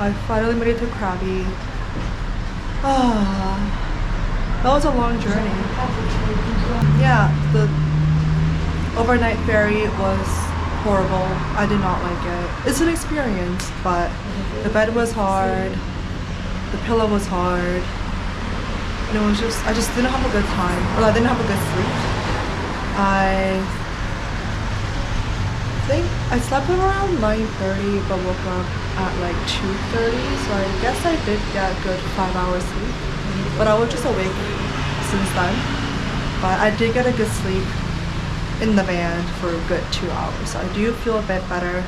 I finally made it to Krabi. Ah, that was a long journey. Yeah, the overnight ferry was horrible. I did not like it. It's an experience, but the bed was hard, the pillow was hard, and it was just, I just didn't have a good time. Well, I didn't have a good sleep. I think I slept at around 9:30 but woke up at like 2:30, so I guess I did get a good 5 hours sleep, but I was just awake since then. But I did get a good sleep in the van for a good 2 hours, so I do feel a bit better.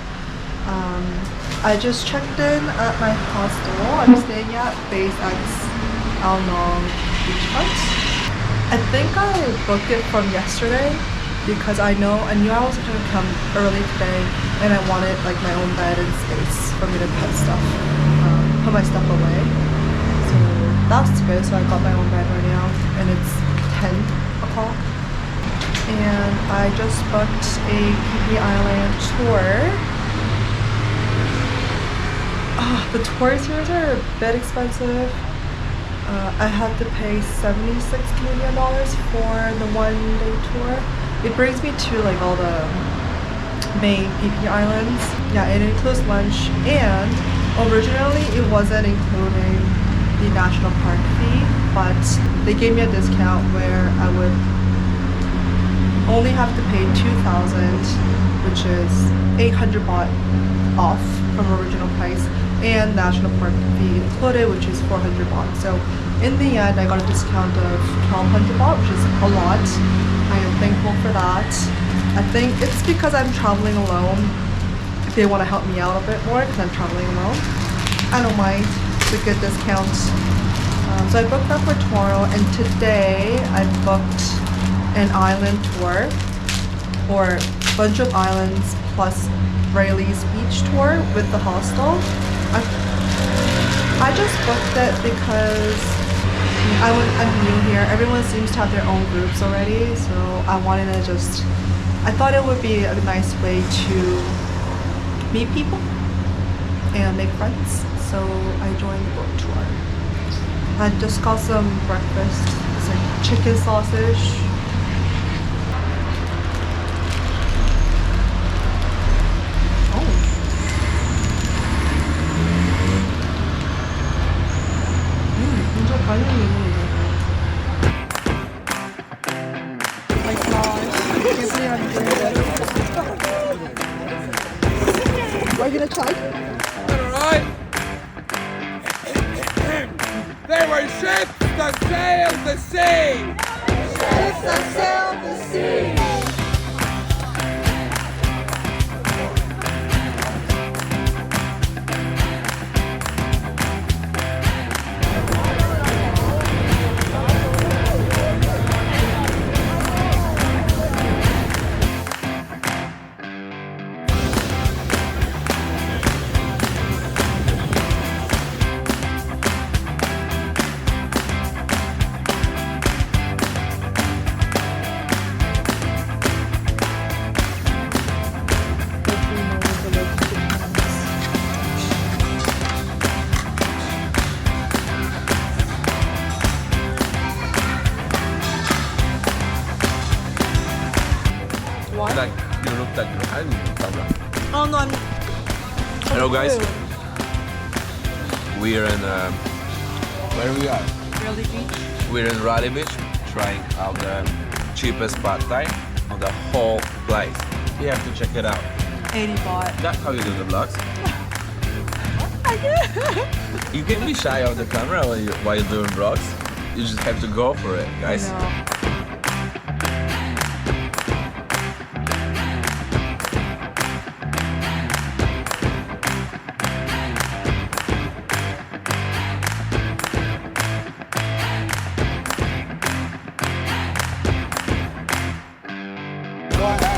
I just checked in at my hostel. I'm staying at Base X Al Nong Beachfront. I think I booked it from yesterday because I knew I was going to come early today, and I wanted like my own bed and space for me to put my stuff away. So that's good. So I got my own bed right now, and it's 10 o'clock. And I just booked a Phi Phi Island tour. The tours here are a bit expensive. I had to pay $76 Canadian for the 1-day tour. It brings me to like all the main Phi Phi Islands. Yeah, it includes lunch, and originally it wasn't including the national park fee, but they gave me a discount where I would only have to pay 2,000, which is 800 baht off from original price, and national park fee included, which is 400 baht. So in the end, I got a discount of 1,200 baht, which is a lot. I am thankful for that. I think it's because I'm traveling alone. If they want to help me out a bit more, because I'm traveling alone, I don't mind. It's a good discount. So I booked that for tomorrow, and today I booked an island tour, or bunch of islands plus Railey's beach tour with the hostel. I just booked it because I'm new here. Everyone seems to have their own groups already, so I wanted to I thought it would be a nice way to meet people and make friends. So I joined the boat tour. I just got some breakfast. It's like chicken sausage. My gosh, I can't believe I'm doing this. Are you gonna try? Alright. They were ships that sailed the sea. Ships that sail the sea. Like you looked at your hand in the camera. Oh no, I'm Hello guys. We're in where we are? Railey Beach. We're in Railey Beach, trying out the cheapest pad thai on the whole place. You have to check it out. 80 baht. That's how you do the vlogs. I get You can be shy on the camera while you're doing vlogs. You just have to go for it, guys. I know.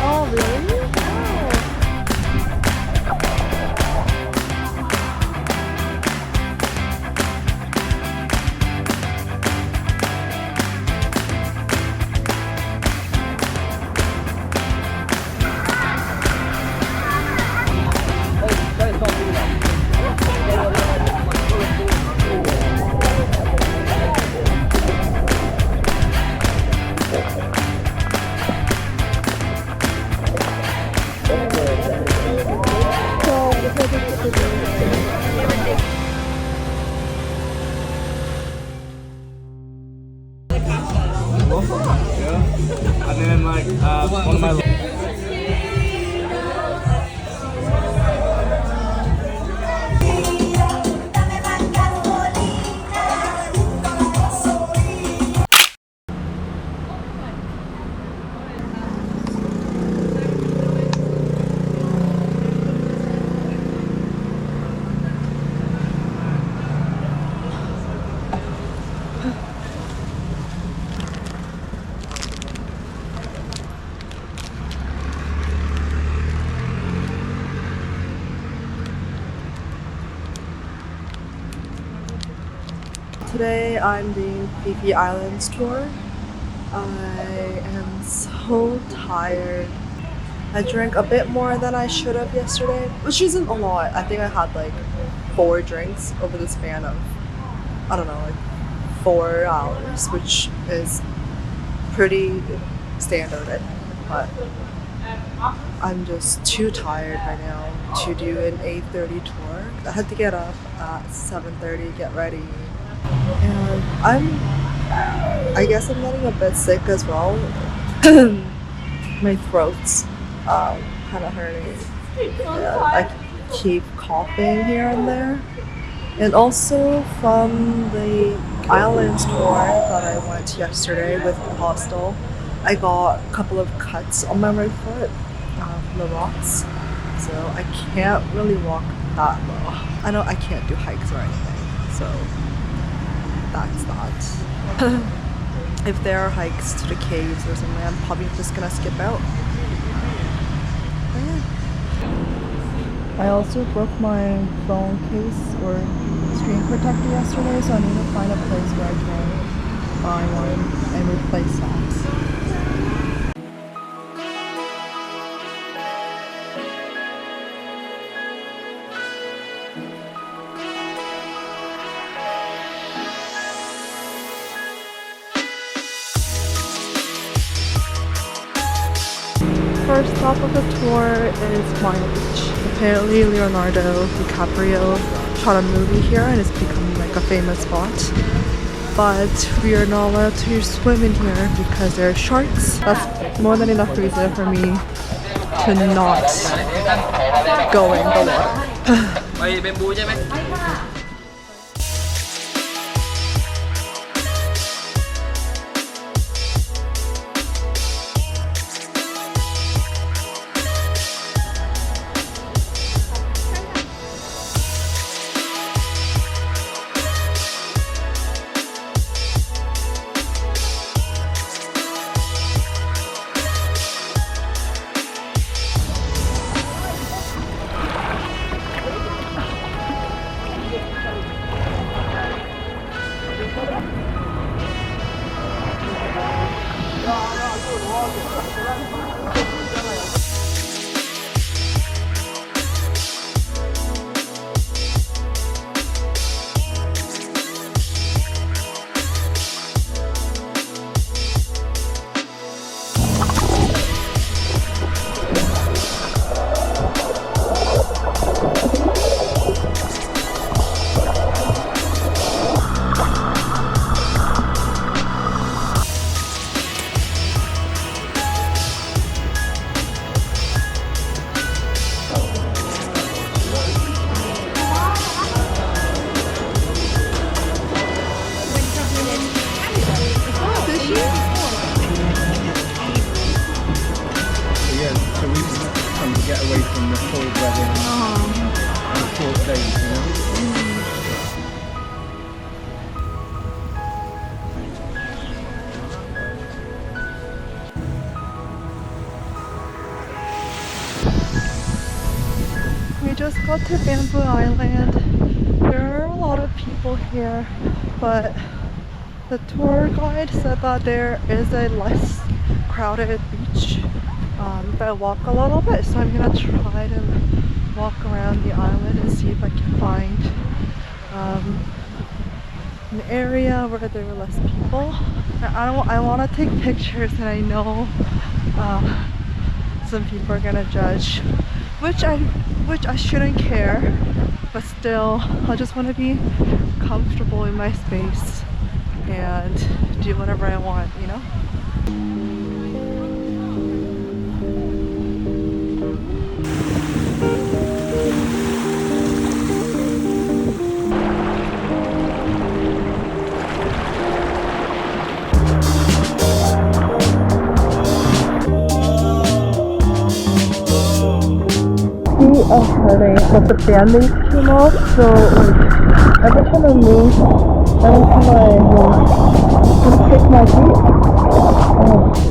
Oh, really? And then like one of my Today I'm doing Phi Phi Islands Tour. I am so tired. I drank a bit more than I should have yesterday, which isn't a lot. I think I had like 4 drinks over the span of, I don't know, like 4 hours, which is pretty standard, but I'm just too tired right now to do an 8:30 tour. I had to get up at 7:30, get ready, and I guess I'm getting a bit sick as well. My throat's kind of hurting. Yeah, I keep coughing here and there. And also from the islands tour that I went yesterday with the hostel, I got a couple of cuts on my right foot from the rocks. So I can't really walk that low. I know I can't do hikes or anything, so that's that. If there are hikes to the caves or something, I'm probably just gonna skip out. But yeah. I also broke my phone case or screen protector yesterday, so I need to find a place where I can buy one and replace that. First stop of the tour is Maya Beach. Apparently Leonardo DiCaprio shot a movie here and it's becoming like a famous spot. But we are not allowed to swim in here because there are sharks. That's more than enough reason for me to not go in the water. Get away from the cold weather and the short days, you know? We just got to Bamboo Island. There are a lot of people here, but the tour guide said that there is a less crowded beach if I walk a little bit, so I'm gonna try to walk around the island and see if I can find an area where there are less people. I want to take pictures, and I know some people are gonna judge, which I shouldn't care, but still I just want to be comfortable in my space and do whatever I want, you know? hurting, but the band-aids came off, so like every time I move, every time I just kick my feet,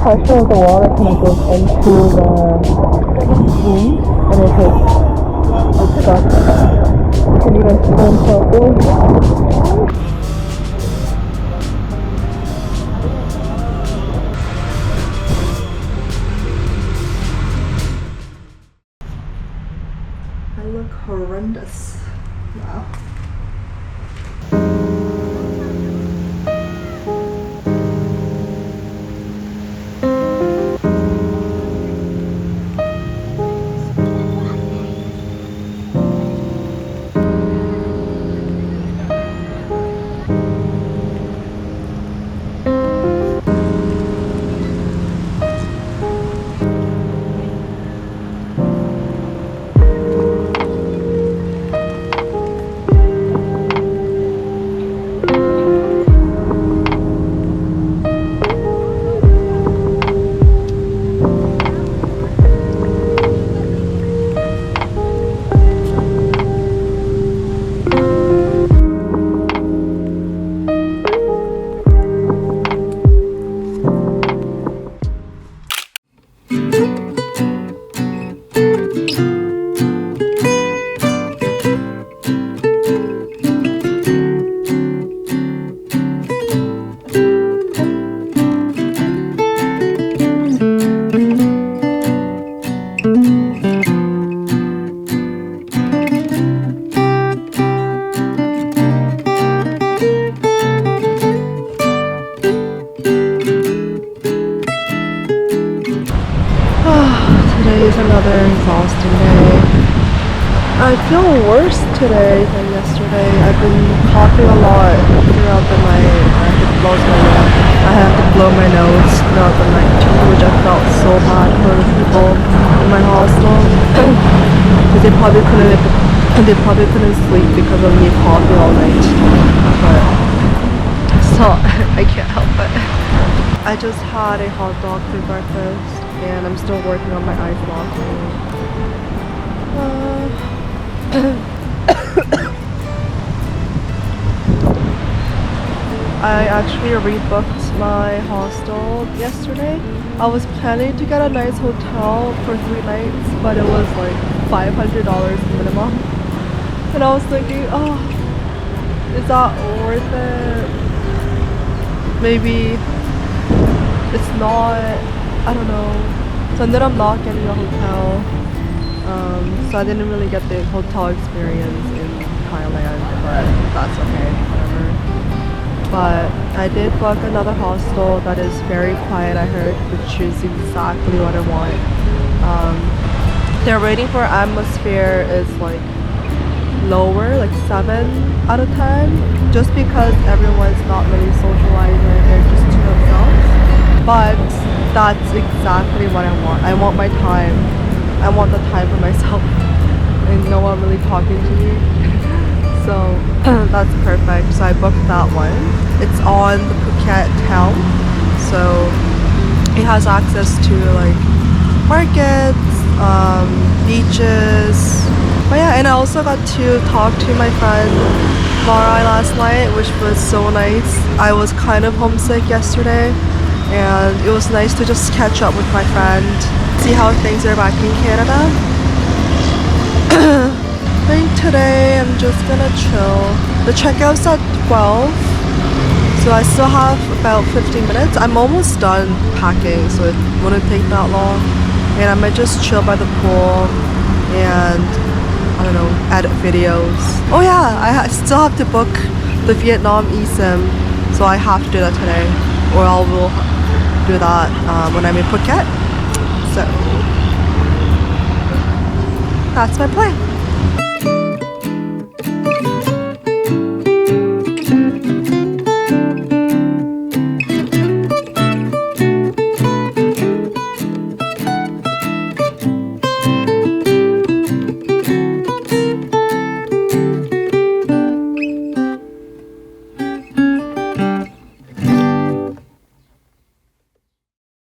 pressure of the water kind of goes into the wound, and it hurts. It's disgusting. You can even feel myself. I look horrendous now. Today is another exhausting day. I feel worse today than yesterday. I've been coughing a lot throughout the night. I have to blow my nose throughout the night too, which I felt so bad for the people in my hostel. Because they probably couldn't sleep because of me coughing all night. But so I can't help it. I just had a hot dog for breakfast, and I'm still working on my eye blocking. I actually rebooked my hostel yesterday. I was planning to get a nice hotel for 3 nights, but it was like $500 minimum. And I was thinking, oh, is that worth it? Maybe it's not, I don't know. So I ended up not getting a hotel. So I didn't really get the hotel experience in Thailand, but that's okay, whatever. But I did book another hostel that is very quiet, I heard, which is exactly what I want. Their rating for atmosphere is like lower, like 7 out of 10, just because everyone's not really socializing, they're just to themselves. But that's exactly what I want. I want my time. I want the time for myself and no one really talking to me. So that's perfect. So I booked that one. It's on the Phuket town, so it has access to like markets, beaches. But yeah, and I also got to talk to my friend Laura last night, which was so nice. I was kind of homesick yesterday, and it was nice to just catch up with my friend, see how things are back in Canada. I think today I'm just gonna chill. The checkout's at 12, so I still have about 15 minutes. I'm almost done packing, so it wouldn't take that long. And I might just chill by the pool and, I don't know, edit videos. Oh yeah, I still have to book the Vietnam eSIM, so I have to do that today, or I will do that when I'm in Phuket. So that's my plan.